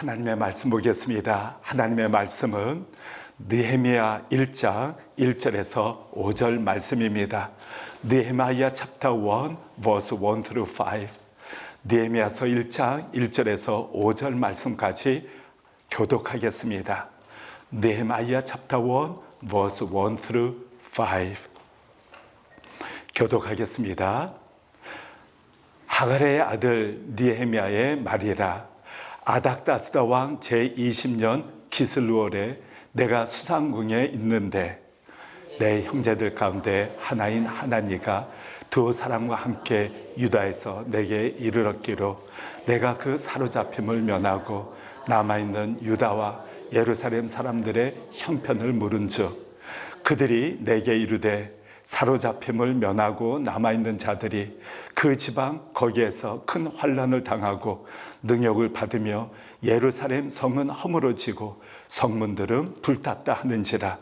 하나님의 말씀 보겠습니다. 하나님의 말씀은 느헤미야 1장 1절에서 5절 말씀입니다. 느헤미야 chapter 1 verse 1 through 5. 느헤미야서 1장 1절에서 5절 말씀까지 교독하겠습니다. 느헤미야 chapter 1 verse 1 through 5. 교독하겠습니다. 하갈의 아들 느헤미야의 말이라. 아닥다스다 왕 제20년 기슬루월에 내가 수상궁에 있는데 내 형제들 가운데 하나인 하나니가 두 사람과 함께 유다에서 내게 이르렀기로 내가 그 사로잡힘을 면하고 남아있는 유다와 예루살렘 사람들의 형편을 물은즉 그들이 내게 이르되 사로잡힘을 면하고 남아있는 자들이 그 지방 거기에서 큰 환난을 당하고 능욕을 받으며 예루살렘 성은 허물어지고 성문들은 불탔다 하는지라.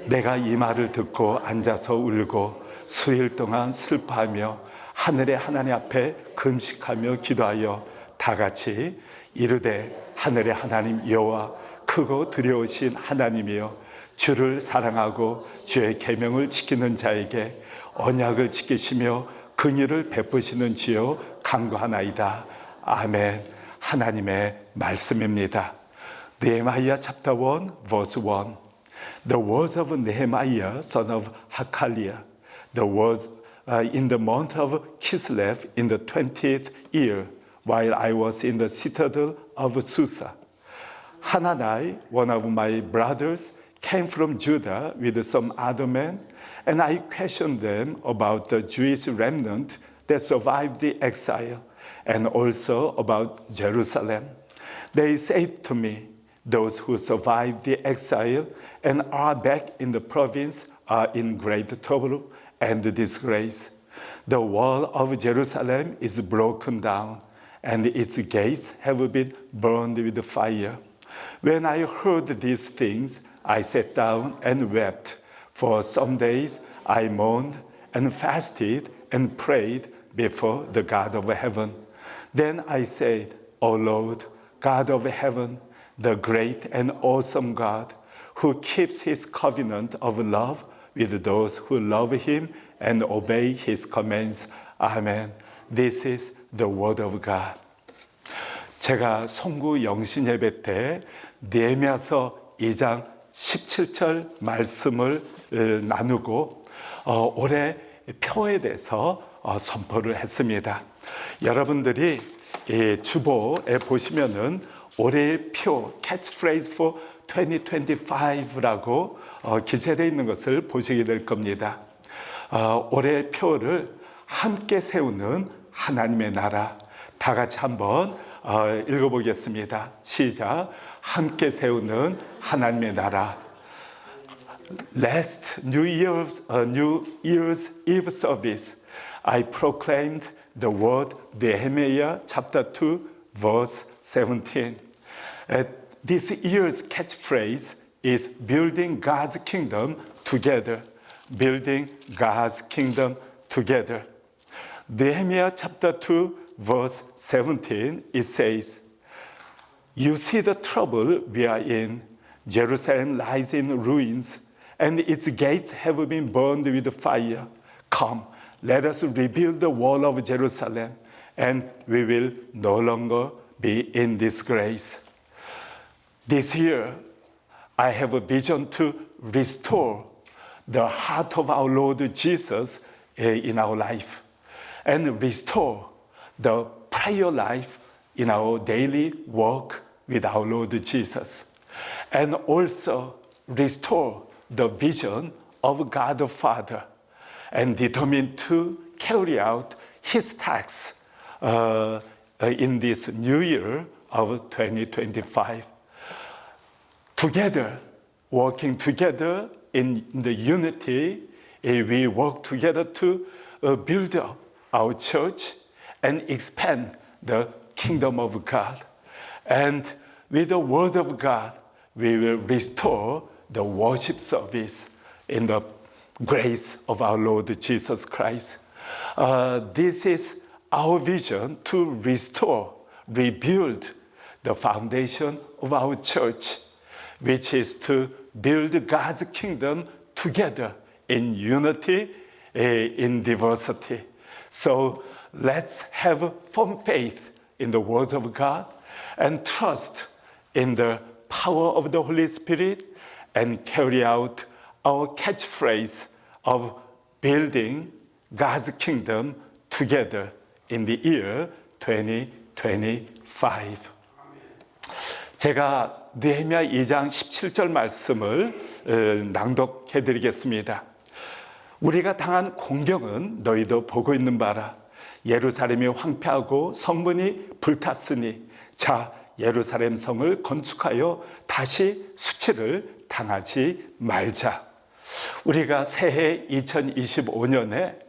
내가 이 말을 듣고 앉아서 울고 수일 동안 슬퍼하며 하늘의 하나님 앞에 금식하며 기도하여 다같이 이르되 하늘의 하나님 여호와 크고 두려우신 하나님이여 주를 사랑하고 주의 계명을 지키는 자에게 언약을 지키시며 긍휼을 베푸시는 주여 간구하나이다. 아멘. 하나님의 말씀입니다. Nehemiah chapter 1 verse 1. The words of Nehemiah son of Hakaliah. The words in the month of Kislev in the 20th year while I was in the citadel of Susa. Hanani, one of my brothers, came from Judah with some other men, and I questioned them about the Jewish remnant that survived the exile, and also about Jerusalem. They said to me, those who survived the exile and are back in the province are in great trouble and disgrace. The wall of Jerusalem is broken down, and its gates have been burned with fire. When I heard these things, I sat down and wept. For some days I mourned and fasted and prayed before the God of heaven. Then I said, O Lord, God of heaven, the great and awesome God, who keeps his covenant of love with those who love him and obey his commands. Amen. This is the word of God. 제가 송구 영신 예배 때 느헤미야서 2장 17절 말씀을 나누고 올해 표에 대해서 선포를 했습니다. 여러분들이 이 주보에 보시면은 올해의 표 catchphrase for 2025라고 기재되어 있는 것을 보시게 될 겁니다. 올해의 표를 함께 세우는 하나님의 나라. 다 같이 한번 읽어보겠습니다. 시작. 함께 세우는 하나님의 나라. Last New Year's Eve service, I proclaimed the word Nehemiah chapter 2 verse 17. This year's catchphrase is building God's kingdom together. Building God's kingdom together. Nehemiah chapter 2 verse 17, it says, You see the trouble we are in. Jerusalem lies in ruins, and its gates have been burned with fire. Come, let us rebuild the wall of Jerusalem, and we will no longer be in disgrace. This year, I have a vision to restore the heart of our Lord Jesus in our life, and restore the prayer life in our daily walk with our Lord Jesus, and also restore the vision of God the Father, and determined to carry out His tasks in this new year of 2025. Together, working together in the unity, we work together to build up our church and expand the kingdom of God. And with the word of God, we will restore the worship service in the grace of our Lord Jesus Christ. This is our vision to restore, rebuild the foundation of our church, which is to build God's kingdom together in unity, in diversity. So let's have firm faith in the words of God and trust in the power of the Holy Spirit and carry out our catchphrase of building God's kingdom together in the year 2025. 제가 느헤미야 2장 17절 말씀을 낭독해 드리겠습니다. 우리가 당한 공경은 너희도 보고 있는 바라. 예루살렘이 황폐하고 성문이 불탔으니 자 예루살렘 성을 건축하여 다시 수치를 당하지 말자. 우리가 새해 2025년에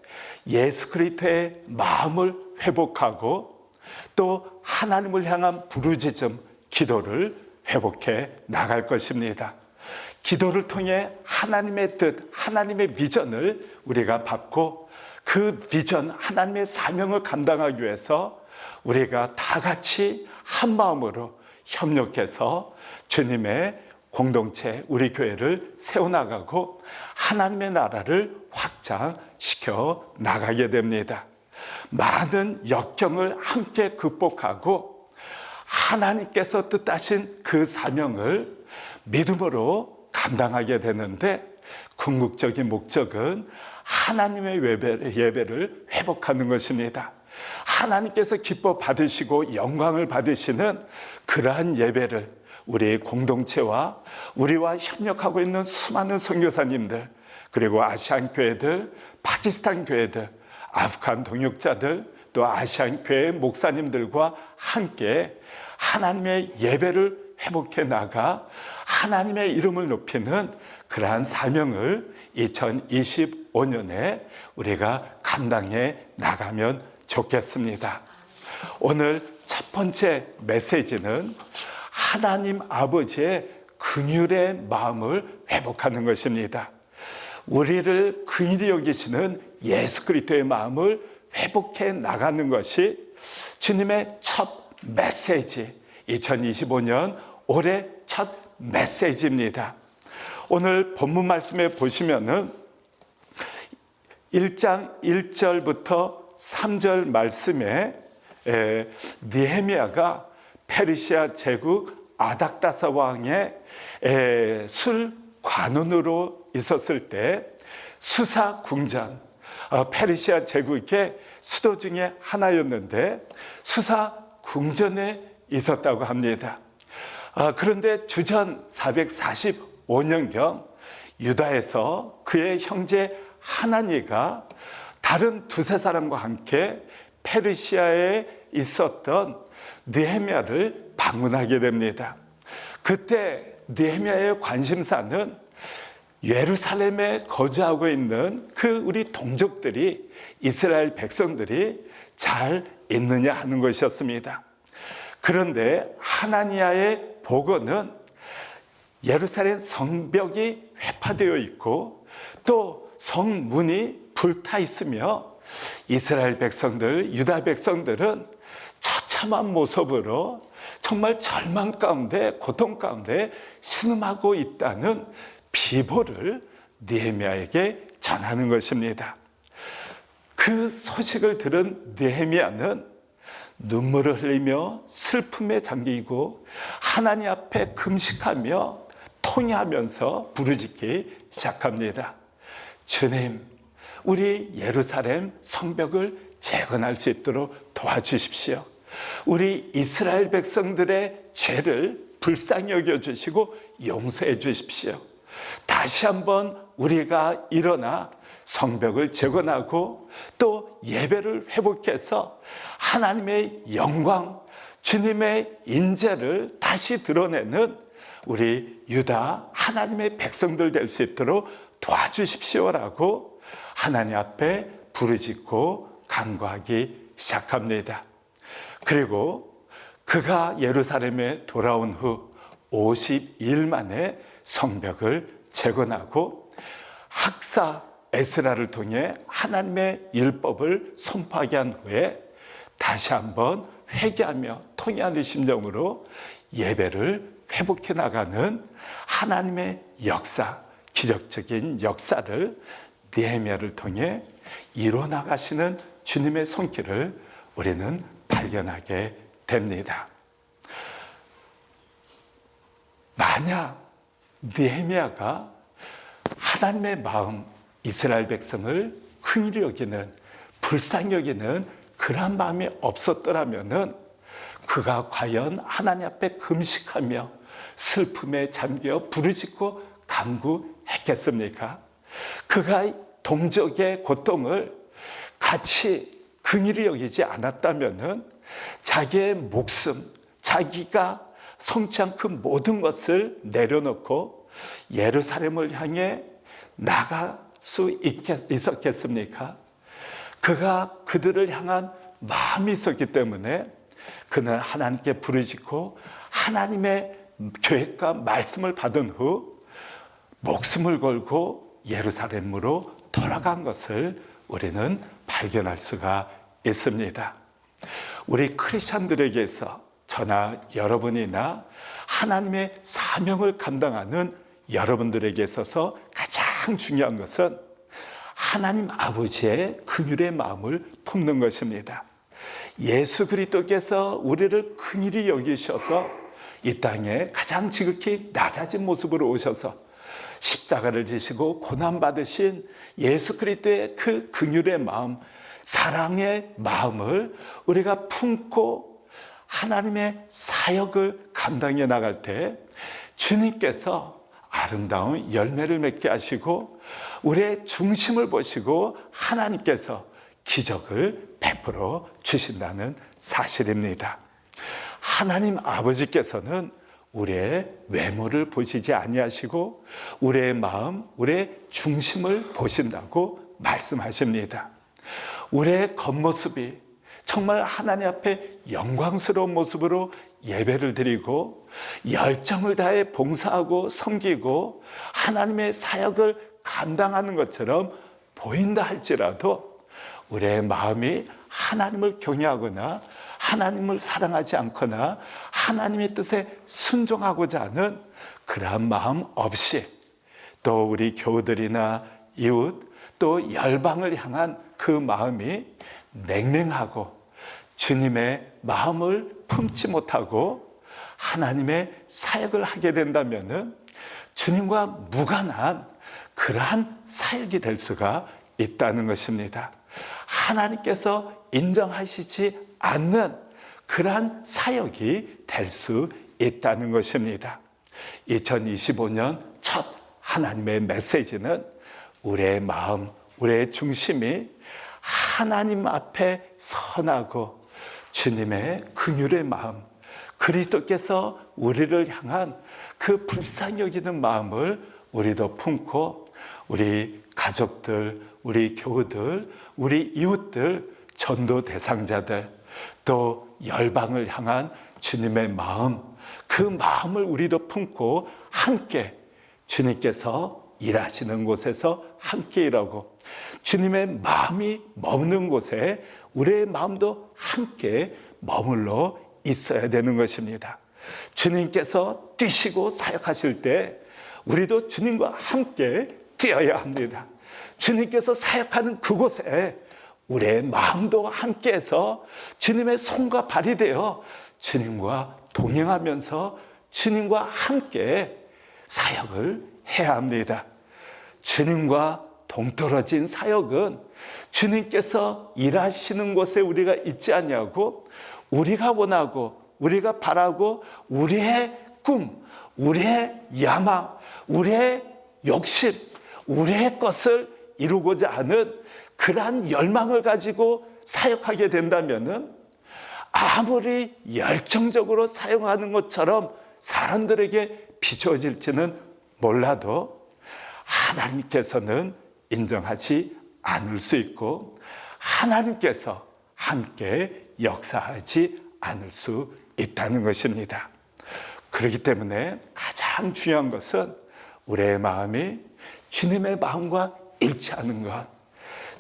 예수 그리스도의 마음을 회복하고 또 하나님을 향한 부르짖음, 기도를 회복해 나갈 것입니다. 기도를 통해 하나님의 뜻, 하나님의 비전을 우리가 받고 그 비전, 하나님의 사명을 감당하기 위해서 우리가 다 같이 한 마음으로 협력해서 주님의 공동체, 우리 교회를 세워나가고 하나님의 나라를 확장시켜 나가게 됩니다. 많은 역경을 함께 극복하고 하나님께서 뜻하신 그 사명을 믿음으로 감당하게 되는데 궁극적인 목적은 하나님의 예배를 회복하는 것입니다. 하나님께서 기뻐 받으시고 영광을 받으시는 그러한 예배를 우리 공동체와 우리와 협력하고 있는 수많은 선교사님들, 그리고 아시안 교회들, 파키스탄 교회들, 아프간 동역자들, 또 아시안 교회 목사님들과 함께 하나님의 예배를 회복해 나가 하나님의 이름을 높이는 그러한 사명을 2025년에 우리가 감당해 나가면 좋겠습니다. 오늘 첫 번째 메시지는 하나님 아버지의 긍휼의 마음을 회복하는 것입니다. 우리를 긍휼히 여기시는 예수 그리스도의 마음을 회복해 나가는 것이 주님의 첫 메시지, 2025년 올해 첫 메시지입니다. 오늘 본문 말씀에 보시면은 1장 1절부터 3절 말씀에 느헤미야가 페르시아 제국 아닥다사 왕의 술 관원으로 있었을 때 수사 궁전, 페르시아 제국의 수도 중에 하나였는데 수사 궁전에 있었다고 합니다. 그런데 주전 445년경 유다에서 그의 형제 하나니가 다른 두세 사람과 함께 페르시아에 있었던 느헤미야를 방문하게 됩니다. 그때 느헤미야의 관심사는 예루살렘에 거주하고 있는 그 우리 동족들이, 이스라엘 백성들이 잘 있느냐 하는 것이었습니다. 그런데 하나니야의 보고는 예루살렘 성벽이 회파되어 있고 또 성문이 불타 있으며 이스라엘 백성들, 유다 백성들은 처참한 모습으로 정말 절망 가운데, 고통 가운데 신음하고 있다는 비보를 느헤미야에게 전하는 것입니다. 그 소식을 들은 느헤미야는 눈물을 흘리며 슬픔에 잠기고 하나님 앞에 금식하며 통회하면서 부르짖기 시작합니다. 주님, 우리 예루살렘 성벽을 재건할 수 있도록 도와주십시오. 우리 이스라엘 백성들의 죄를 불쌍히 여겨주시고 용서해 주십시오. 다시 한번 우리가 일어나 성벽을 재건하고 또 예배를 회복해서 하나님의 영광, 주님의 인재를 다시 드러내는 우리 유다 하나님의 백성들 될 수 있도록 도와주십시오라고 하나님 앞에 부르짖고 간구하기 시작합니다. 그리고 그가 예루살렘에 돌아온 후 50일 만에 성벽을 재건하고 학사 에스라를 통해 하나님의 율법을 선포하게 한 후에 다시 한번 회개하며 통회하는 심정으로 예배를 회복해 나가는 하나님의 역사, 기적적인 역사를 느헤미야를 통해 이뤄 나가시는 주님의 손길을 우리는 발견하게 됩니다. 만약 느헤미야가 하나님의 마음, 이스라엘 백성을 긍휼히 여기는, 불쌍히 여기는 그런 마음이 없었더라면 그가 과연 하나님 앞에 금식하며 슬픔에 잠겨 부르짖고 간구했겠습니까? 그가 동족의 고통을 같이 긍휼히 여기지 않았다면 자기의 목숨, 자기가 성취한 그 모든 것을 내려놓고 예루살렘을 향해 나갈 수 있었겠습니까? 그가 그들을 향한 마음이 있었기 때문에 그는 하나님께 부르짖고 하나님의 계획과 말씀을 받은 후 목숨을 걸고 예루살렘으로 돌아간 것을 우리는 발견할 수가 있습니다. 우리 크리스찬들에게서 저나 여러분이나 하나님의 사명을 감당하는 여러분들에게 있어서 가장 중요한 것은 하나님 아버지의 긍휼의 마음을 품는 것입니다. 예수 그리스도께서 우리를 긍휼히 여기셔서 이 땅에 가장 지극히 낮아진 모습으로 오셔서 십자가를 지시고 고난받으신 예수 그리스도의 그 긍휼의 마음, 사랑의 마음을 우리가 품고 하나님의 사역을 감당해 나갈 때 주님께서 아름다운 열매를 맺게 하시고 우리의 중심을 보시고 하나님께서 기적을 베풀어 주신다는 사실입니다. 하나님 아버지께서는 우리의 외모를 보시지 아니하시고 우리의 마음, 우리의 중심을 보신다고 말씀하십니다. 우리의 겉모습이 정말 하나님 앞에 영광스러운 모습으로 예배를 드리고 열정을 다해 봉사하고 섬기고 하나님의 사역을 감당하는 것처럼 보인다 할지라도 우리의 마음이 하나님을 경외하거나 하나님을 사랑하지 않거나 하나님의 뜻에 순종하고자 하는 그러한 마음 없이 또 우리 교우들이나 이웃 또 열방을 향한 그 마음이 냉랭하고 주님의 마음을 품지 못하고 하나님의 사역을 하게 된다면 주님과 무관한 그러한 사역이 될 수가 있다는 것입니다. 하나님께서 인정하시지 않는 그러한 사역이 될 수 있다는 것입니다. 2025년 첫 하나님의 메시지는 우리의 마음, 우리의 중심이 하나님 앞에 선하고 주님의 긍휼의 마음, 그리스도께서 우리를 향한 그 불쌍히 여기는 마음을 우리도 품고 우리 가족들, 우리 교우들, 우리 이웃들, 전도 대상자들, 또 열방을 향한 주님의 마음, 그 마음을 우리도 품고 함께 주님께서 일하시는 곳에서 함께 일하고 주님의 마음이 머무는 곳에 우리의 마음도 함께 머물러 있어야 되는 것입니다. 주님께서 뛰시고 사역하실 때 우리도 주님과 함께 뛰어야 합니다. 주님께서 사역하는 그곳에 우리의 마음도 함께해서 주님의 손과 발이 되어 주님과 동행하면서 주님과 함께 사역을 해야 합니다. 주님과 동떨어진 사역은 주님께서 일하시는 곳에 우리가 있지 않냐고 우리가 원하고 우리가 바라고 우리의 꿈, 우리의 야망, 우리의 욕심, 우리의 것을 이루고자 하는 그러한 열망을 가지고 사역하게 된다면 아무리 열정적으로 사용하는 것처럼 사람들에게 비춰질지는 몰라도 하나님께서는 인정하지 않을 수 있고 하나님께서 함께 역사하지 않을 수 있다는 것입니다. 그렇기 때문에 가장 중요한 것은 우리의 마음이 주님의 마음과 일치하는 것,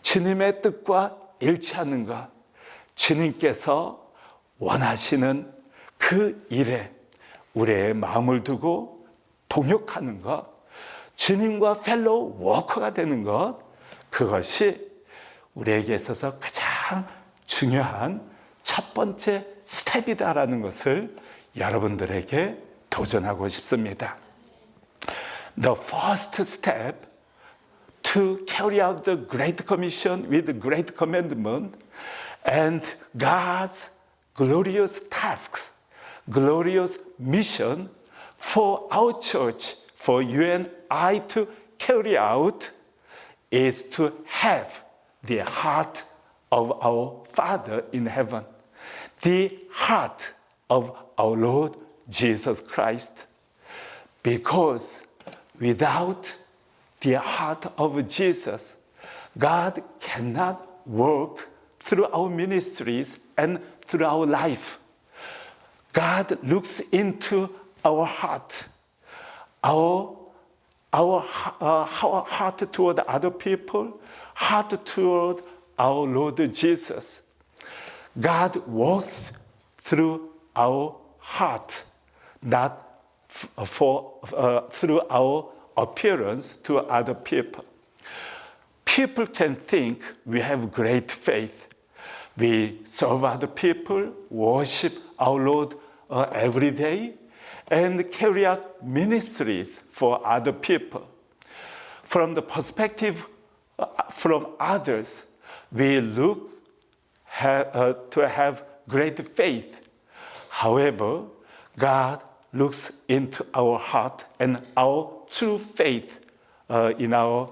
주님의 뜻과 일치하는 것, 주님께서 원하시는 그 일에 우리의 마음을 두고 동역하는 것, 주님과 펠로우 워커가 되는 것, 그것이 우리에게 있어서 가장 중요한 첫 번째 스텝이다라는 것을 여러분들에게 도전하고 싶습니다. The first step to carry out the Great Commission with the Great Commandment and God's glorious tasks, glorious mission for our church, for you and I to carry out is to have the heart of our Father in heaven, the heart of our Lord Jesus Christ. Because without the heart of Jesus, God cannot work through our ministries and through our life. God looks into our heart, our heart toward other people, heart toward our Lord Jesus. God works through our heart, not through our appearance to other people. People can think we have great faith. We serve other people, worship our Lord every day, and carry out ministries for other people. From the perspective from others, we look to have great faith. However, God looks into our heart and our true faith in our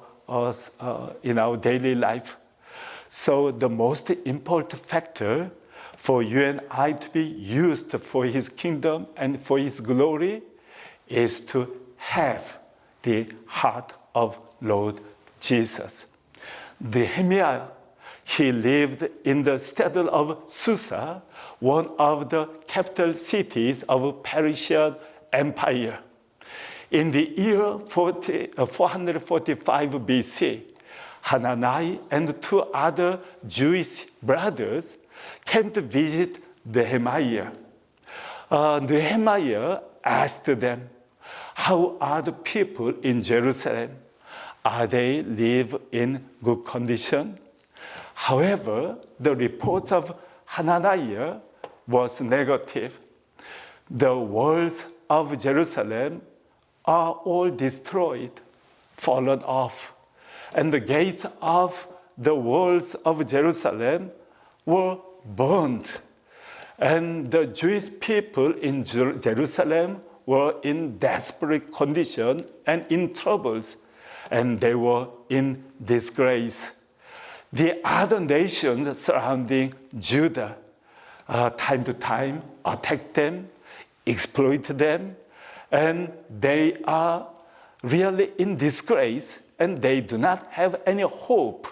daily life. So the most important factor for you and I to be used for His kingdom and for His glory is to have the heart of Lord Jesus. Nehemiah, he lived in the citadel of Susa, one of the capital cities of Persian Empire. In the year 445 BC, Hanani and two other Jewish brothers came to visit Nehemiah. Nehemiah asked them, "How are the people in Jerusalem? Are they live in good condition?" However, the reports of Hananiah was negative. The walls of Jerusalem are all destroyed, fallen off, and the gates of the walls of Jerusalem were burned. And the Jewish people in Jerusalem were in desperate condition and in troubles, and they were in disgrace. The other nations surrounding Judah, time to time, attacked them, exploit them, and they are really in disgrace, and they do not have any hope.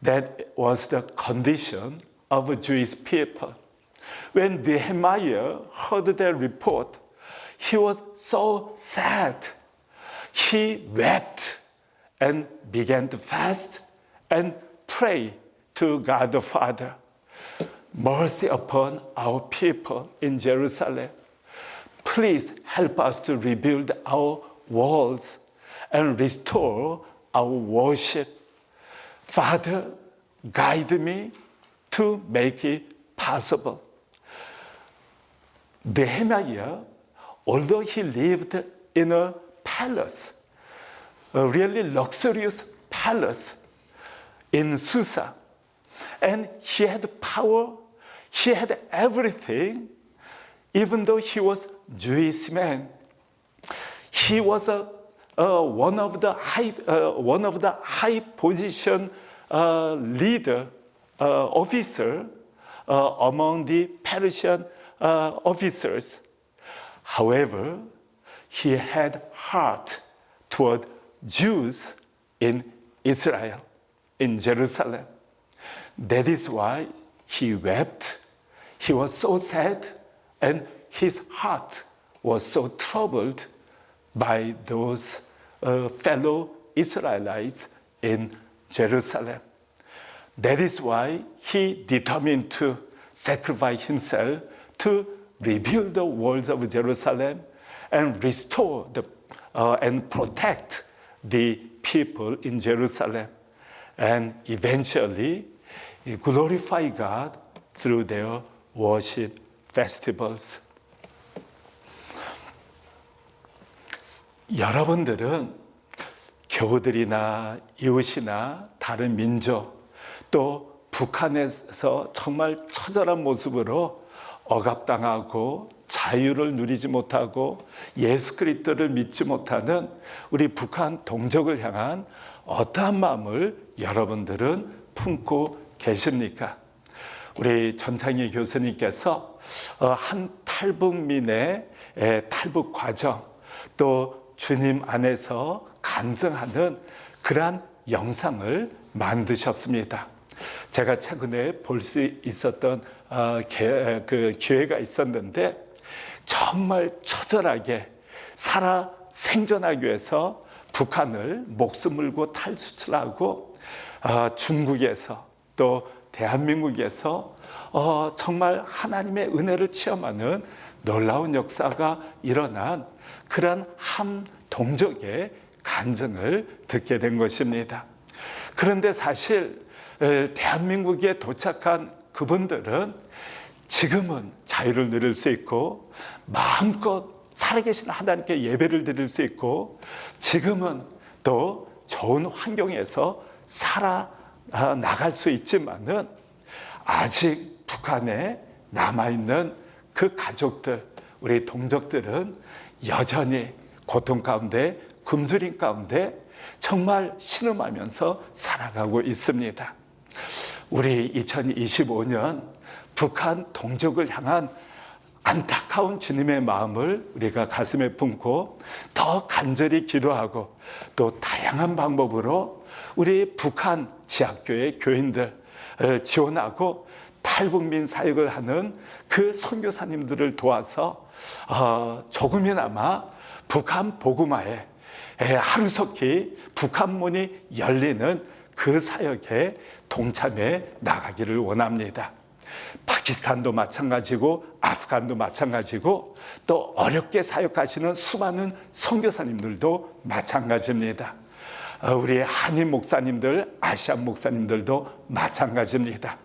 That was the condition of Jewish people. When Nehemiah heard their report, he was so sad. He wept and began to fast and pray to God the Father. Mercy upon our people in Jerusalem. Please help us to rebuild our walls and restore our worship. Father, guide me to make it possible. Nehemiah, although he lived in a palace, a really luxurious palace in Susa, and he had power, he had everything, even though he was Jewish man. He was one of the high position leader officer among the Persian officers. However, he had heart toward Jews in Israel, in Jerusalem. That is why he wept. He was so sad, and his heart was so troubled by those fellow Israelites in Jerusalem. That is why he determined to sacrifice himself to rebuild the walls of Jerusalem and restore and protect the people in Jerusalem, and eventually glorify God through their worship festivals. 여러분들은 교우들이나 이웃이나 다른 민족, 또 북한에서 정말 처절한 모습으로 억압당하고 자유를 누리지 못하고 예수 그리스도를 믿지 못하는 우리 북한 동족을 향한 어떠한 마음을 여러분들은 품고 계십니까? 우리 전창희 교수님께서 한 탈북민의 탈북 과정, 또 주님 안에서 간증하는 그러한 영상을 만드셨습니다. 제가 최근에 볼 수 있었던 그 기회가 있었는데, 정말 처절하게 살아 생존하기 위해서 북한을 목숨 걸고 탈수출하고 중국에서 또 대한민국에서 정말 하나님의 은혜를 체험하는 놀라운 역사가 일어난 그런 한 동족의 간증을 듣게 된 것입니다. 그런데 사실 대한민국에 도착한 그분들은 지금은 자유를 누릴 수 있고 마음껏 살아계신 하나님께 예배를 드릴 수 있고 지금은 또 좋은 환경에서 살아나갈 수 있지만은 아직 북한에 남아있는 그 가족들, 우리 동족들은 여전히 고통 가운데, 굶주림 가운데 정말 신음하면서 살아가고 있습니다. 우리 2025년 북한 동족을 향한 안타까운 주님의 마음을 우리가 가슴에 품고 더 간절히 기도하고 또 다양한 방법으로 우리 북한 지학교의 교인들 지원하고 탈북민 사역을 하는 그 선교사님들을 도와서 조금이나마 북한 복음화에 하루속히 북한 문이 열리는 그 사역에 동참해 나가기를 원합니다. 파키스탄도 마찬가지고 아프간도 마찬가지고 또 어렵게 사역하시는 수많은 선교사님들도 마찬가지입니다. 우리 한인 목사님들, 아시안 목사님들도 마찬가지입니다.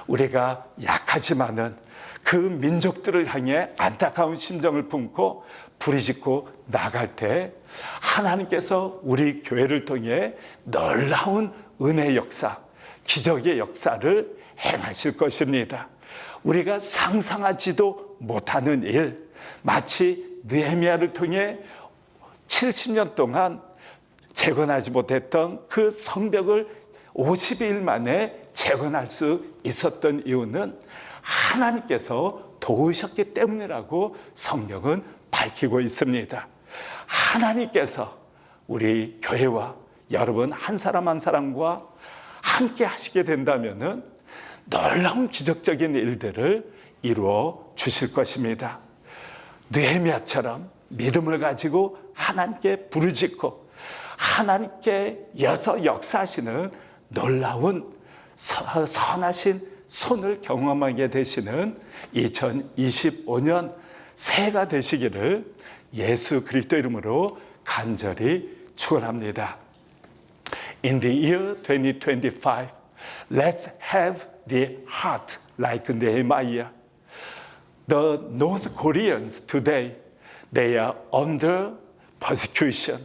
우리가 약하지만은 그 민족들을 향해 안타까운 심정을 품고 부르짖고 나갈 때 하나님께서 우리 교회를 통해 놀라운 은혜의 역사, 기적의 역사를 행하실 것입니다. 우리가 상상하지도 못하는 일, 마치 느헤미야를 통해 70년 동안 재건하지 못했던 그 성벽을 50일 만에 재건할 수 있었던 이유는 하나님께서 도우셨기 때문이라고 성경은 밝히고 있습니다. 하나님께서 우리 교회와 여러분 한 사람 한 사람과 함께 하시게 된다면은 놀라운 기적적인 일들을 이루어 주실 것입니다. 느헤미야처럼 믿음을 가지고 하나님께 부르짖고 하나님께 역사하시는 놀라운 선하신 손을 경험하게 되시는 2025년 새해가 되시기를 예수 그리스도 이름으로 간절히 축원합니다. In the year 2025, let's have the heart like Nehemiah. The North Koreans today, they are under persecution.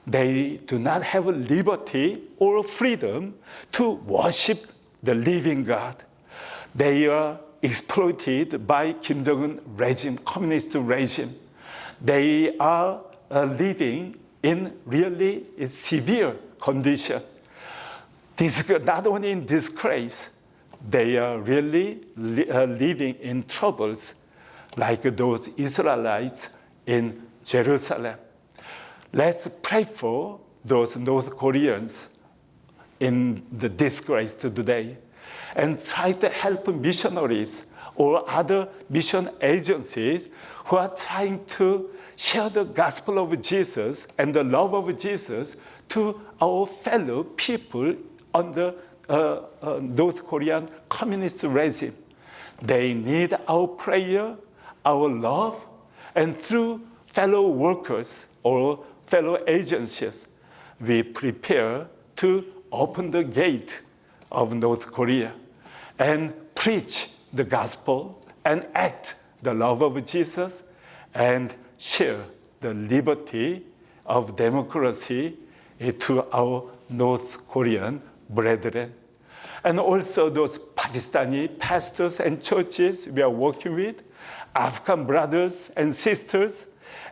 They do not have liberty or freedom to worship the living God. They are exploited by Kim Jong-un regime, communist regime. They are living in really severe condition. Not only in disgrace, they are really living in troubles like those Israelites in Jerusalem. Let's pray for those North Koreans in the disgrace today and try to help missionaries or other mission agencies who are trying to share the gospel of Jesus and the love of Jesus to our fellow people under North Korean communist regime. They need our prayer, our love, and through fellow workers or fellow agencies, we prepare to open the gate of North Korea and preach the gospel and act the love of Jesus and share the liberty of democracy to our North Korean brethren. And also those Pakistani pastors and churches we are working with, African brothers and sisters,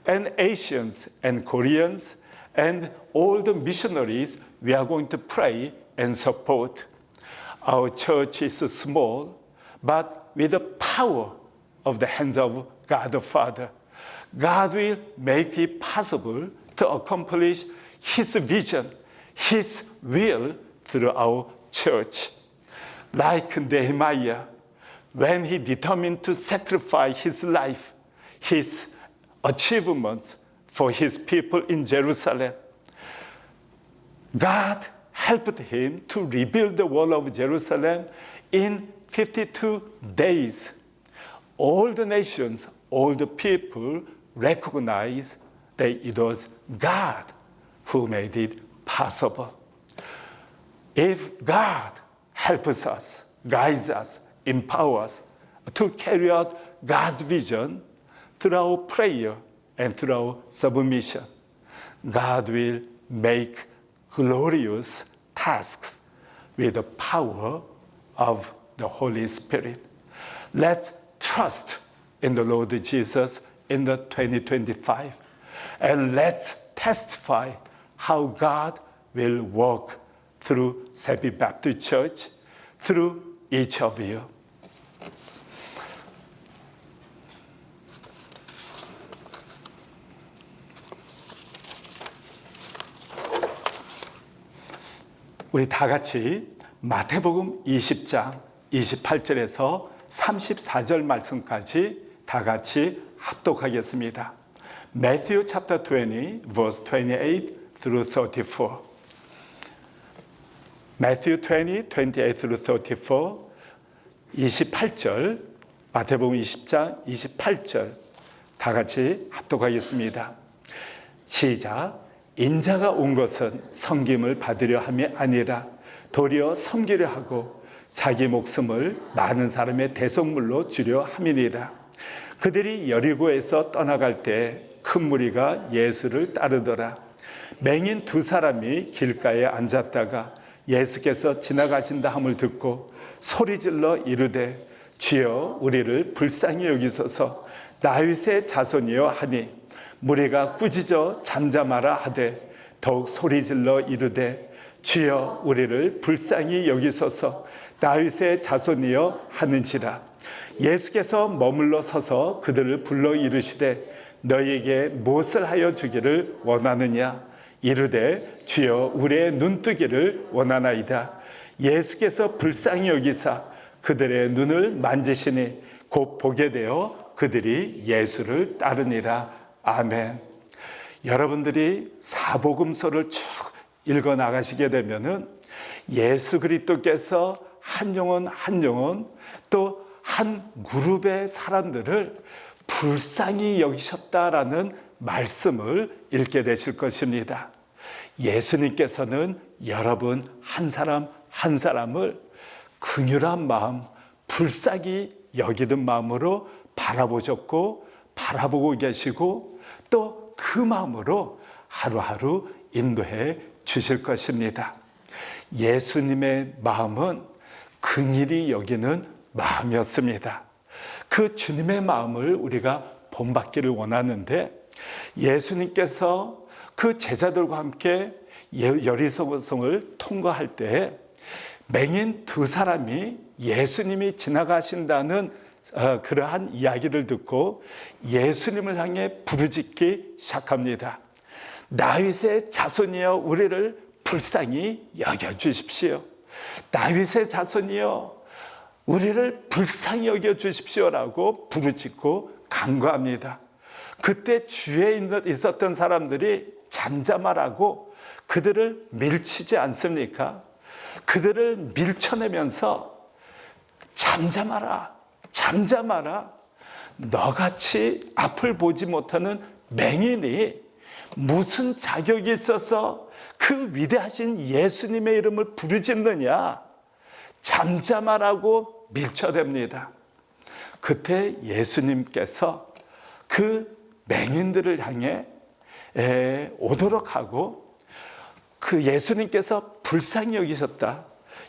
and Asians and Koreans, and all the missionaries we are going to pray and support. Our church is small, but with the power of the hands of God the Father, God will make it possible to accomplish His vision, His will through our church. Like Nehemiah, when he determined to sacrifice his life, his achievements for his people in Jerusalem, God helped him to rebuild the wall of Jerusalem in 52 days. All the nations, all the people recognize that it was God who made it possible. If God helps us, guides us, empowers us to carry out God's vision through our prayer and through our submission, God will make glorious tasks with the power of the Holy Spirit. Let's trust in the Lord Jesus in the 2025, and let's testify how God will work through Sebi Baptist Church, through each of you. 우리 다 같이 마태복음 20장 28절에서 34절 말씀까지 다 같이 합독하겠습니다. Matthew chapter 20, verse 28 through 34. Matthew 20, 28 through 34, 28절, 마태복음 20장 28절 다 같이 합독하겠습니다. 시작. 인자가 온 것은 섬김을 받으려 함이 아니라 도리어 섬기려 하고 자기 목숨을 많은 사람의 대속물로 주려 함이니라. 그들이 여리고에서 떠나갈 때 큰 무리가 예수를 따르더라. 맹인 두 사람이 길가에 앉았다가 예수께서 지나가신다 함을 듣고 소리질러 이르되 주여 우리를 불쌍히 여기소서 다윗의 자손이여 하니 무리가 꾸짖어 잠잠하라 하되 더욱 소리질러 이르되 주여 우리를 불쌍히 여기소서 다윗의 자손이여 하는지라. 예수께서 머물러 서서 그들을 불러 이르시되 너희에게 무엇을 하여 주기를 원하느냐. 이르되 주여 우리의 눈뜨기를 원하나이다. 예수께서 불쌍히 여기사 그들의 눈을 만지시니 곧 보게 되어 그들이 예수를 따르니라. 아멘. 여러분들이 사복음서를 쭉 읽어 나가시게 되면은 예수 그리스도께서 한 영혼 한 영혼 또 한 그룹의 사람들을 불쌍히 여기셨다라는 말씀을 읽게 되실 것입니다. 예수님께서는 여러분 한 사람 한 사람을 긍휼한 마음, 불쌍히 여기는 마음으로 바라보셨고 바라보고 계시고 또 그 마음으로 하루하루 인도해 주실 것입니다. 예수님의 마음은 긍휼히 여기는 마음이었습니다. 그 주님의 마음을 우리가 본받기를 원하는데 예수님께서 그 제자들과 함께 여리고성을 통과할 때 맹인 두 사람이 예수님이 지나가신다는 그러한 이야기를 듣고 예수님을 향해 부르짖기 시작합니다. 다윗의 자손이여 우리를 불쌍히 여겨주십시오. 다윗의 자손이여 우리를 불쌍히 여겨주십시오라고 부르짖고 간구합니다. 그때 주위에 있었던 사람들이 잠잠하라고 그들을 밀치지 않습니까? 그들을 밀쳐내면서 잠잠하라, 잠잠하라. 너같이 앞을 보지 못하는 맹인이 무슨 자격이 있어서 그 위대하신 예수님의 이름을 부르짖느냐. 잠잠하라고 밀쳐댑니다. 그때 예수님께서 그 맹인들을 향해 오도록 하고, 그 예수님께서 불쌍히 여기셨다.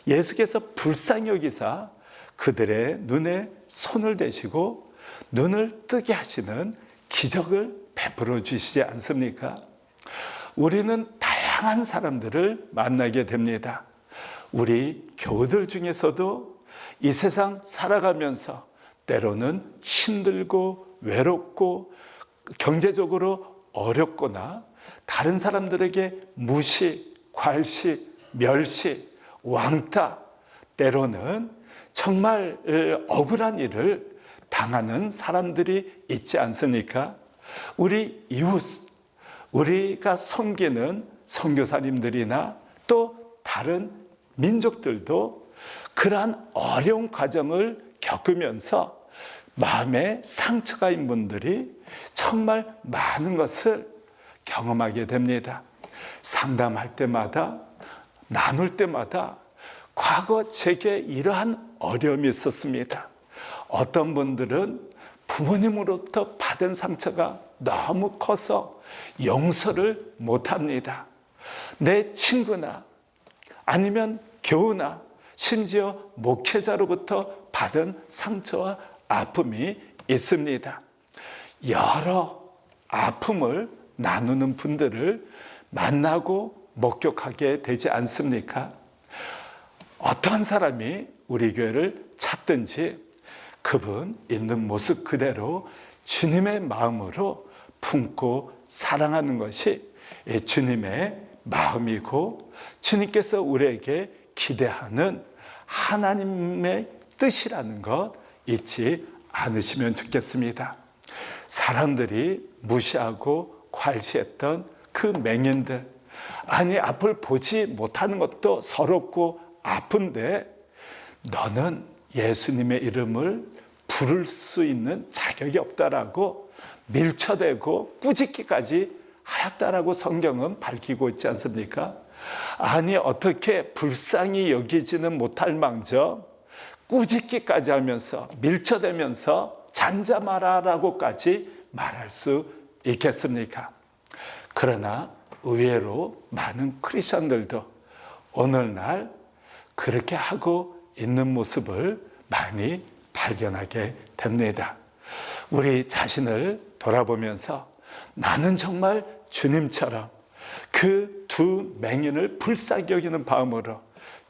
예수께서 불쌍히 여기사 그들의 눈에 손을 대시고 눈을 뜨게 하시는 기적을 베풀어 주시지 않습니까? 우리는 다양한 사람들을 만나게 됩니다. 우리 교우들 중에서도 이 세상 살아가면서 때로는 힘들고 외롭고 경제적으로 어렵거나 다른 사람들에게 무시, 괄시, 멸시, 왕따, 때로는 정말 억울한 일을 당하는 사람들이 있지 않습니까? 우리 이웃, 우리가 섬기는 선교사님들이나 또 다른 민족들도 그러한 어려운 과정을 겪으면서 마음에 상처가 있는 분들이 정말 많은 것을 경험하게 됩니다. 상담할 때마다, 나눌 때마다 과거 제게 이러한 어려움이 있었습니다. 어떤 분들은 부모님으로부터 받은 상처가 너무 커서 용서를 못합니다. 내 친구나 아니면 교우나 심지어 목회자로부터 받은 상처와 아픔이 있습니다. 여러 아픔을 나누는 분들을 만나고 목격하게 되지 않습니까? 어떠한 사람이 우리 교회를 찾든지 그분 있는 모습 그대로 주님의 마음으로 품고 사랑하는 것이 주님의 마음이고 주님께서 우리에게 기대하는 하나님의 뜻이라는 것 잊지 않으시면 좋겠습니다. 사람들이 무시하고 괄시했던 그 맹인들, 아니 앞을 보지 못하는 것도 서럽고 아픈데 너는 예수님의 이름을 부를 수 있는 자격이 없다라고 밀쳐대고 꾸짖기까지 하였다라고 성경은 밝히고 있지 않습니까? 아니 어떻게 불쌍히 여기지는 못할 망정 꾸짖기까지 하면서 밀쳐대면서 잠잠하라라고까지 말할 수 있겠습니까? 그러나 의외로 많은 크리스천들도 오늘날 그렇게 하고 있는 모습을 많이 발견하게 됩니다. 우리 자신을 돌아보면서 나는 정말 주님처럼 그 두 맹인을 불쌍히 여기는 마음으로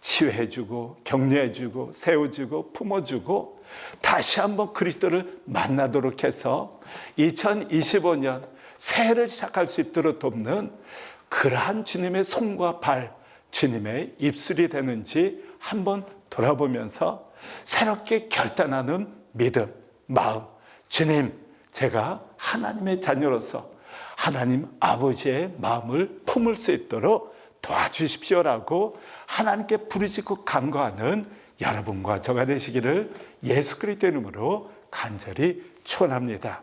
치유해주고 격려해주고 세워주고 품어주고 다시 한번 그리스도를 만나도록 해서 2025년 새해를 시작할 수 있도록 돕는 그러한 주님의 손과 발, 주님의 입술이 되는지 한번 돌아보면서 새롭게 결단하는 믿음, 마음, 주님, 제가 하나님의 자녀로서 하나님 아버지의 마음을 품을 수 있도록 도와주십시오라고 하나님께 부르짖고 간구하는 여러분과 저가 되시기를 예수 그리스도 이름으로 간절히 축원합니다.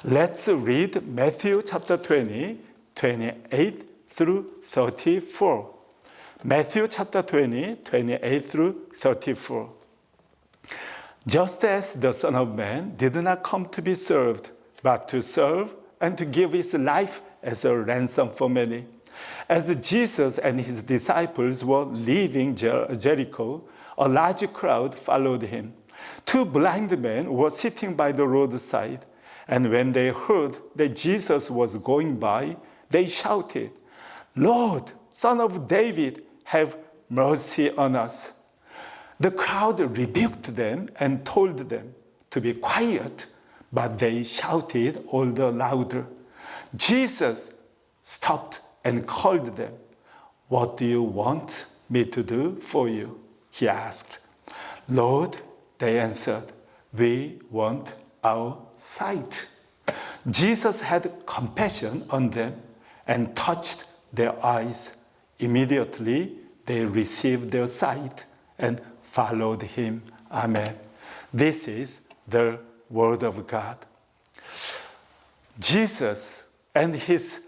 Let's read Matthew chapter 20, 28 through 34. Matthew chapter 20, 28 through 34. Just as the Son of Man did not come to be served, but to serve and to give his life as a ransom for many. As Jesus and his disciples were leaving Jericho, a large crowd followed him. Two blind men were sitting by the roadside, and when they heard that Jesus was going by, they shouted, "Lord, Son of David, have mercy on us." The crowd rebuked them and told them to be quiet, but they shouted all the louder. Jesus stopped and called them. "What do you want me to do for you?" he asked. "Lord," they answered, "we want our sight." Jesus had compassion on them and touched their eyes. Immediately they received their sight and followed him. Amen. This is the word of God. Jesus and his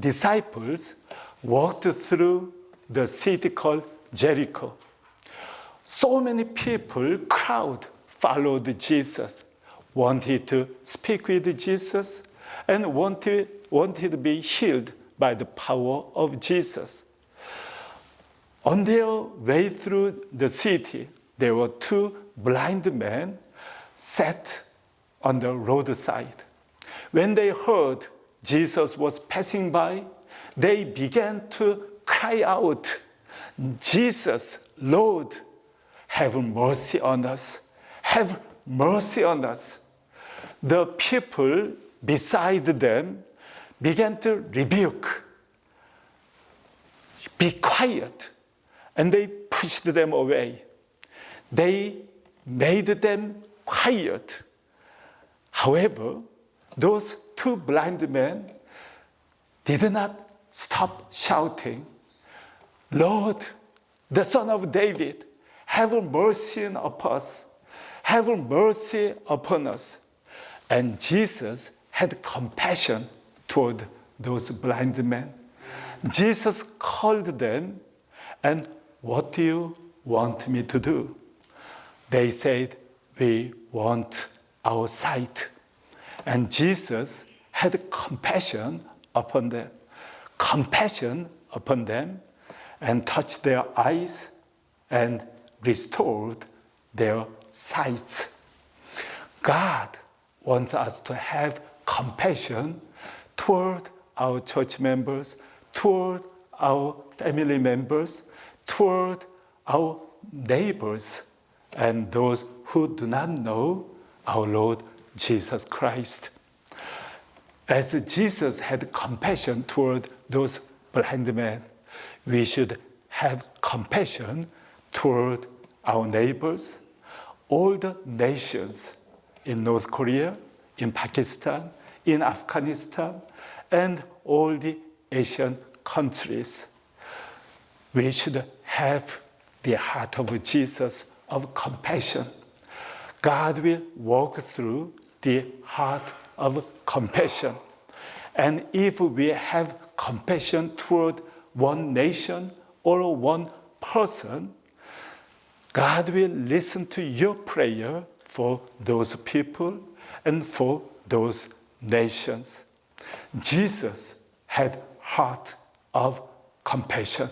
disciples walked through the city called Jericho. So many people, crowd, followed Jesus, wanted to speak with Jesus, and wanted to be healed by the power of Jesus. On their way through the city, there were two blind men sat on the roadside. When they heard Jesus was passing by, they began to cry out, "Jesus, Lord, have mercy on us. Have mercy on us." The people beside them began to rebuke, "Be quiet." And they pushed them away. They made them quiet. However, those two blind men did not stop shouting, "Lord, the Son of David, have mercy upon us. Have mercy upon us." And Jesus had compassion toward those blind men. Jesus called them, and, "What do you want me to do?" They said, "We want our sight." And Jesus had compassion upon them, and touched their eyes and restored their sight. God wants us to have compassion toward our church members, toward our family members, toward our neighbors, and those who do not know our Lord Jesus Christ. As Jesus had compassion toward those blind men, we should have compassion toward our neighbors, all the nations in North Korea, in Pakistan, in Afghanistan, and all the Asian countries. We should have the heart of Jesus of compassion. God will walk through the heart of compassion. And if we have compassion toward one nation or one person, God will listen to your prayer for those people and for those nations. Jesus had heart of compassion.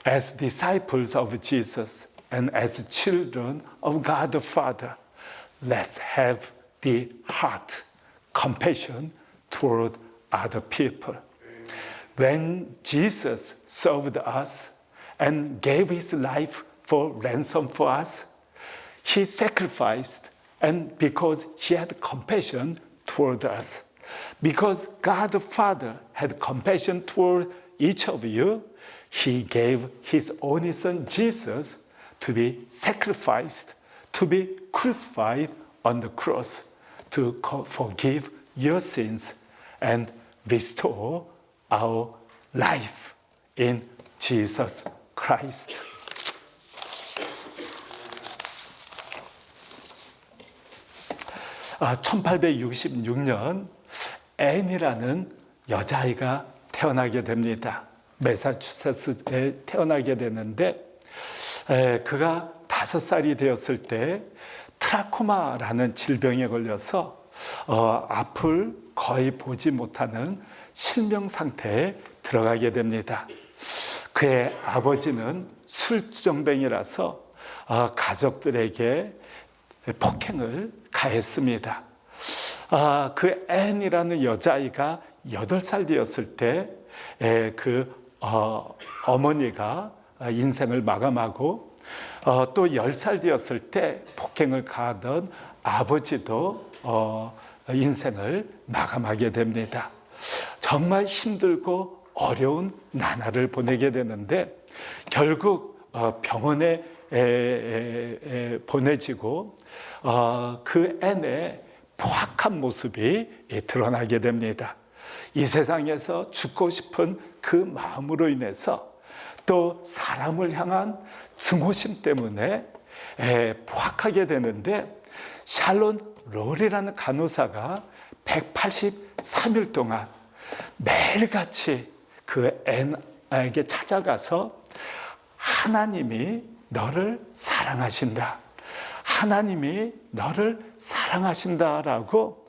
As disciples of Jesus and as children of God the Father, let's have the heart, compassion toward other people. When Jesus served us and gave his life for ransom for us, he sacrificed, and because he had compassion toward us, because God the Father had compassion toward each of you, he gave his only son Jesus to be sacrificed, to be crucified on the cross, to forgive your sins and restore our life in Jesus Christ. 아, 1866년 앤이라는 여자아이가 태어나게 됩니다. 매사추세츠에 태어나게 되는데 그가 5살이 되었을 때 트라코마라는 질병에 걸려서 앞을 거의 보지 못하는 실명 상태에 들어가게 됩니다. 그의 아버지는 술주정뱅이라서 가족들에게 폭행을 가했습니다. 그 앤이라는 여자아이가 8살 되었을 때 어머니가 인생을 마감하고 또 10살 되었을 때 폭행을 가하던 아버지도 인생을 마감하게 됩니다. 정말 힘들고 어려운 나날을 보내게 되는데 결국 병원에 보내지고 그 앤의 포악한 모습이 드러나게 됩니다. 이 세상에서 죽고 싶은 그 마음으로 인해서 또 사람을 향한 증오심 때문에 포악하게 되는데, 샬론 롤이라는 간호사가 183일 동안 매일같이 그 앤에게 찾아가서 하나님이 너를 사랑하신다, 하나님이 너를 사랑하신다라고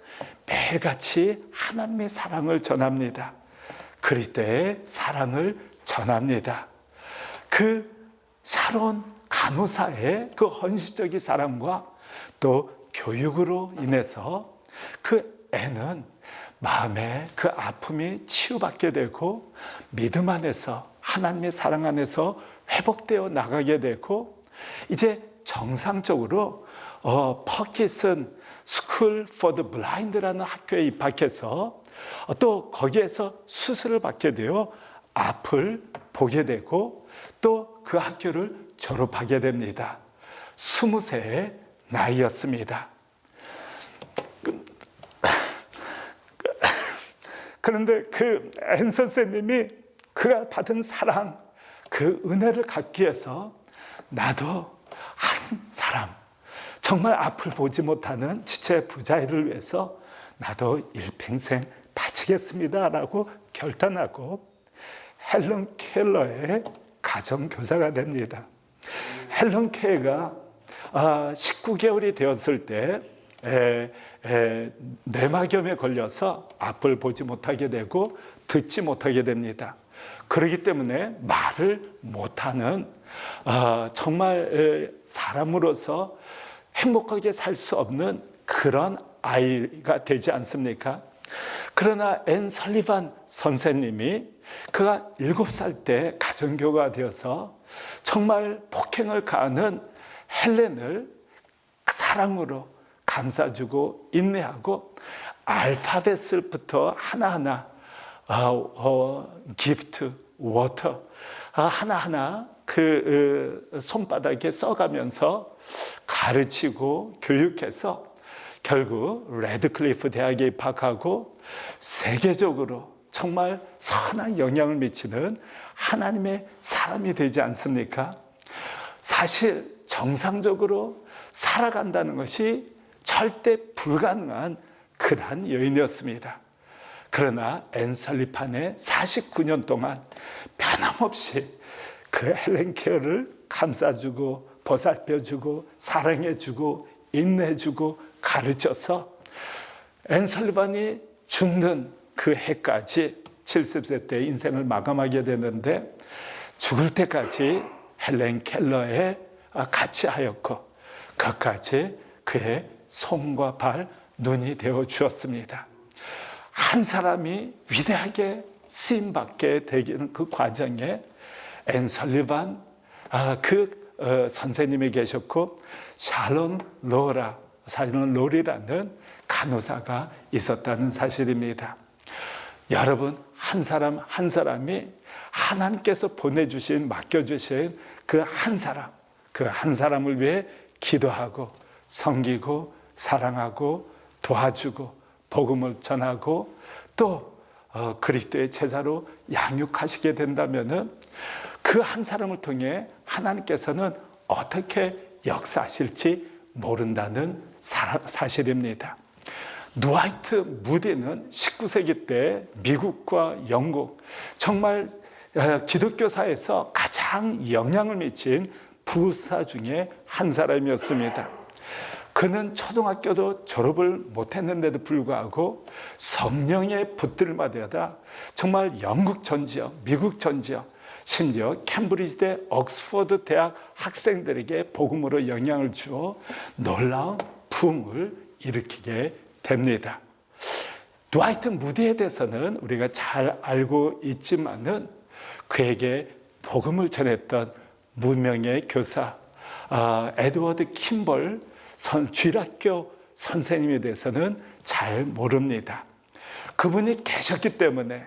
매일같이 하나님의 사랑을 전합니다. 그리스도의 사랑을 전합니다. 그 샤론 간호사의 그 헌신적인 사랑과 또 교육으로 인해서 그 애는 마음의 그 아픔이 치유받게 되고 믿음 안에서, 하나님의 사랑 안에서 회복되어 나가게 되고, 이제 정상적으로 퍼키슨 스쿨 포 더 블라인드라는 학교에 입학해서 또 거기에서 수술을 받게 되어 앞을 보게 되고 또 그 학교를 졸업하게 됩니다. 20세의 나이였습니다. 그런데 그 앤 선생님이 그가 받은 사랑, 그 은혜를 갖기 위해서 나도 한 사람, 정말 앞을 보지 못하는 지체 부자를 위해서 나도 일평생 바치겠습니다라고 결단하고 헬런 켈러의 가정교사가 됩니다. 헬런 켈러가 19개월이 되었을 때 뇌막염에 걸려서 앞을 보지 못하게 되고 듣지 못하게 됩니다. 그렇기 때문에 말을 못하는 정말 사람으로서 행복하게 살 수 없는 그런 아이가 되지 않습니까? 그러나 앤 설리반 선생님이 그가 7살 때 가정교가 되어서 정말 폭행을 가하는 헬렌을 사랑으로 감싸주고 인내하고 알파벳을부터 하나하나 기프트, 워터 하나하나 그 손바닥에 써가면서 가르치고 교육해서 결국 레드클리프 대학에 입학하고 세계적으로 정말 선한 영향을 미치는 하나님의 사람이 되지 않습니까? 사실 정상적으로 살아간다는 것이 절대 불가능한 그러한 여인이었습니다. 그러나 앤 설리반의 49년 동안 변함없이 그 헬렌 케어를 감싸주고 보살펴주고 사랑해주고 인내해주고 가르쳐서 앤 설리반이 죽는 그 해까지 70세 때 인생을 마감하게 되는데, 죽을 때까지 헬렌 켈러에 같이 하였고 그까지 그의 손과 발, 눈이 되어 주었습니다. 한 사람이 위대하게 쓰임받게 되는 그 과정에 앤 설리반 선생님이 계셨고 샬론 롤이라는 간호사가 있었다는 사실입니다. 여러분, 한 사람 한 사람이 하나님께서 보내주신, 맡겨주신 그 한 사람을 위해 기도하고 섬기고 사랑하고 도와주고 복음을 전하고 또 그리스도의 제자로 양육하시게 된다면은 그 한 사람을 통해 하나님께서는 어떻게 역사하실지 모른다는 사실입니다. 드와이트 무디는 19세기 때 미국과 영국, 정말 기독교사에서 가장 영향을 미친 부사 중에 한 사람이었습니다. 그는 초등학교도 졸업을 못했는데도 불구하고 성령의 붙들마다 정말 영국 전 지역, 미국 전 지역, 심지어 캠브리지대, 옥스퍼드 대학 학생들에게 복음으로 영향을 주어 놀라운 부흥을 일으키게 됩니다. 드와이트 무디에 대해서는 우리가 잘 알고 있지만은 그에게 복음을 전했던 무명의 교사 에드워드 킴벌 주일학교 선생님에 대해서는 잘 모릅니다. 그분이 계셨기 때문에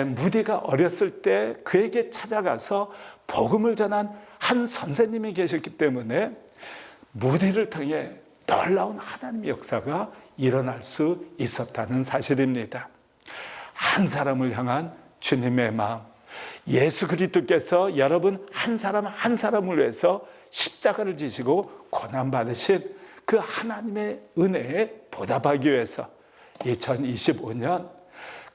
무디가 어렸을 때 그에게 찾아가서 복음을 전한 한 선생님이 계셨기 때문에 무디를 통해 놀라운 하나님의 역사가 일어날 수 있었다는 사실입니다. 한 사람을 향한 주님의 마음, 예수 그리스도께서 여러분 한 사람 한 사람을 위해서 십자가를 지시고 고난받으신 그 하나님의 은혜에 보답하기 위해서 2025년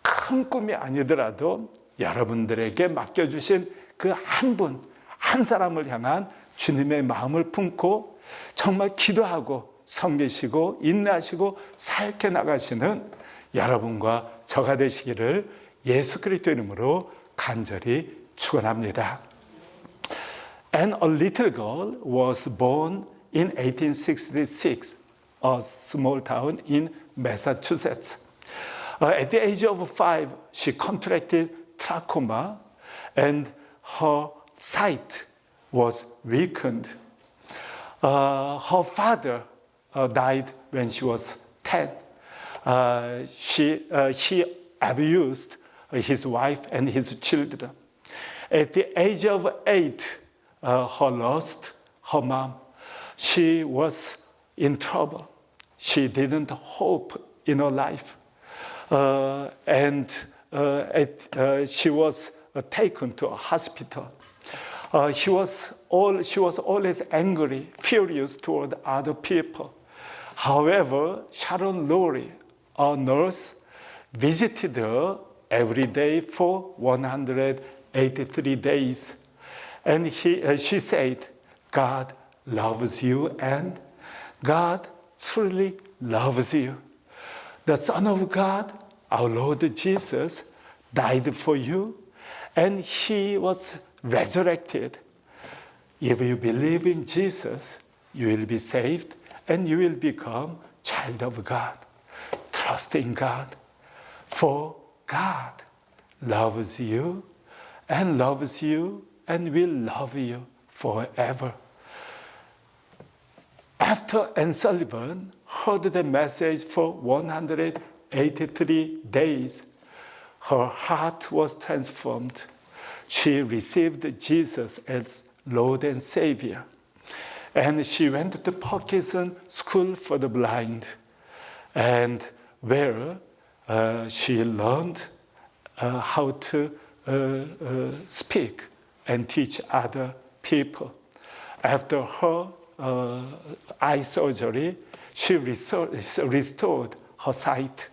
큰 꿈이 아니더라도 여러분들에게 맡겨주신 그 한 분, 한 사람을 향한 주님의 마음을 품고 정말 기도하고 섬기시고 인내하시고 사역해 나가시는 여러분과 저가 되시기를 예수 그리스도 이름으로 간절히 축원합니다. And a little girl was born in 1866, a small town in Massachusetts. At the age of 5, she contracted trachoma and her sight was weakened. Her father died when she was 10. He abused his wife and his children. At the age of 8, her lost her mom. She was in trouble. She didn't hope in her life. She was taken to a hospital. She was always angry, furious toward other people. However, Sharon Lowry, a nurse, visited her every day for 183 days. And she said, God loves you and God truly loves you. The Son of God, our Lord Jesus, died for you and he was resurrected. If you believe in Jesus, you will be saved and you will become child of God. Trust in God, for God loves you and will love you forever. After Anne Sullivan heard the message for 183 days, her heart was transformed. She received Jesus as Lord and Savior. And she went to Parkinson School for the Blind, and where she learned how to speak and teach other people. After her eye surgery, she restored her sight.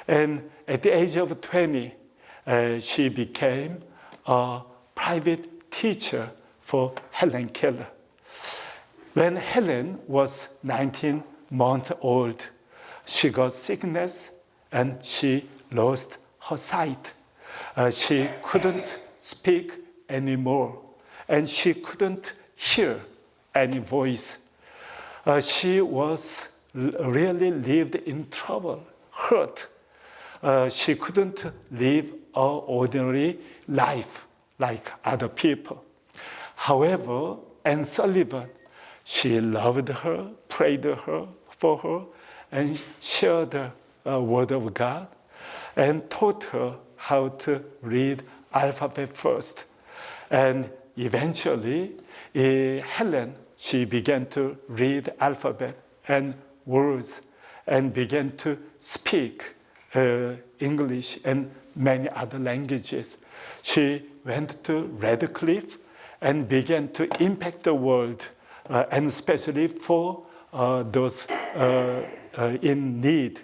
And at the age of 20, she became a private teacher for Helen Keller. When Helen was 19 months old, she got sickness and she lost her sight. She couldn't speak anymore and she couldn't hear any voice. She was really lived in trouble, hurt. She couldn't live an ordinary life like other people. However, Anne Sullivan, she loved her, prayed for her, and shared the word of God, and taught her how to read alphabet first. And eventually, Helen, she began to read alphabet and words and began to speak English and many other languages. She went to Radcliffe and began to impact the world, and especially for those in need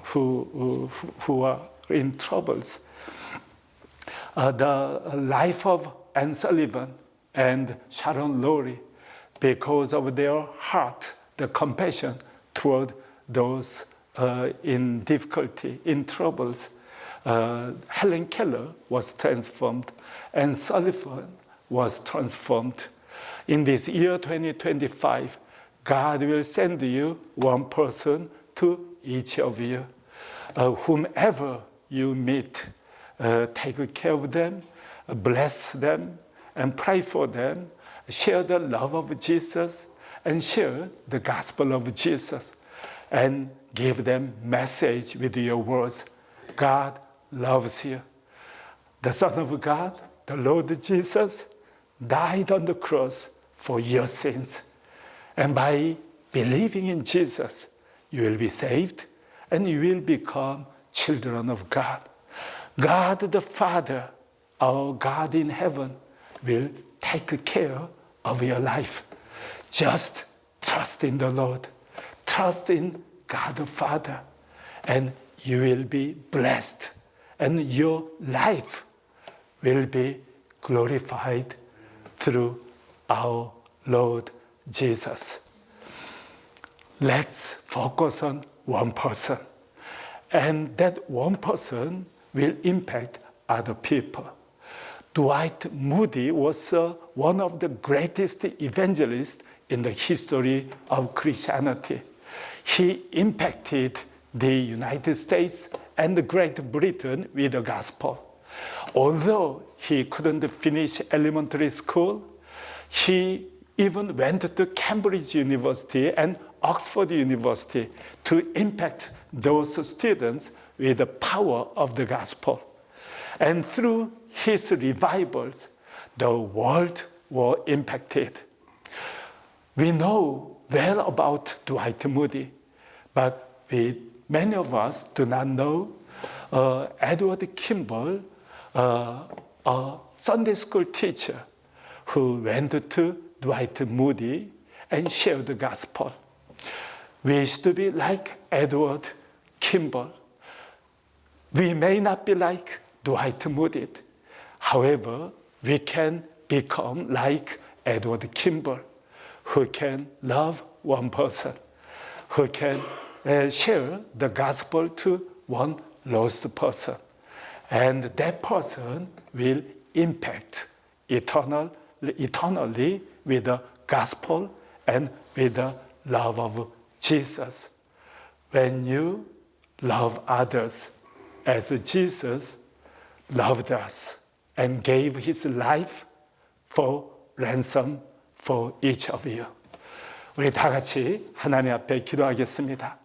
who are in troubles. The life of Anne Sullivan and Sharon Lowry, because of their heart, the compassion toward those in difficulty, in troubles, Helen Keller was transformed and Sullivan was transformed. In this year 2025, God will send you one person to each of you. Whomever you meet, take care of them, bless them, and pray for them. Share the love of Jesus and share the gospel of Jesus. And give them message with your words. God loves you. The Son of God, the Lord Jesus, died on the cross for your sins. And by believing in Jesus, you will be saved and you will become children of God. God the Father our God in heaven will take care of your life. Just trust in the Lord. Trust in God the Father. And you will be blessed. And your life will be glorified through our Lord Jesus. Let's focus on one person. And that one person will impact other people. Dwight Moody was one of the greatest evangelists in the history of Christianity. He impacted the United States and Great Britain with the gospel. Although he couldn't finish elementary school, he even went to Cambridge University and Oxford University to impact those students with the power of the gospel. And through his revivals, the world was impacted. We know well about Dwight Moody, but many of us do not know Edward Kimball, a Sunday school teacher who went to Dwight Moody and shared the gospel. We should be like Edward Kimball. We may not be like Dwight Moody. However, we can become like Edward Kimball, who can love one person, who can share the gospel to one lost person. And that person will impact eternally with the gospel and with the love of Jesus. When you love others as Jesus loved us and gave his life for ransom for each of you. 우리 다 같이 하나님 앞에 기도하겠습니다.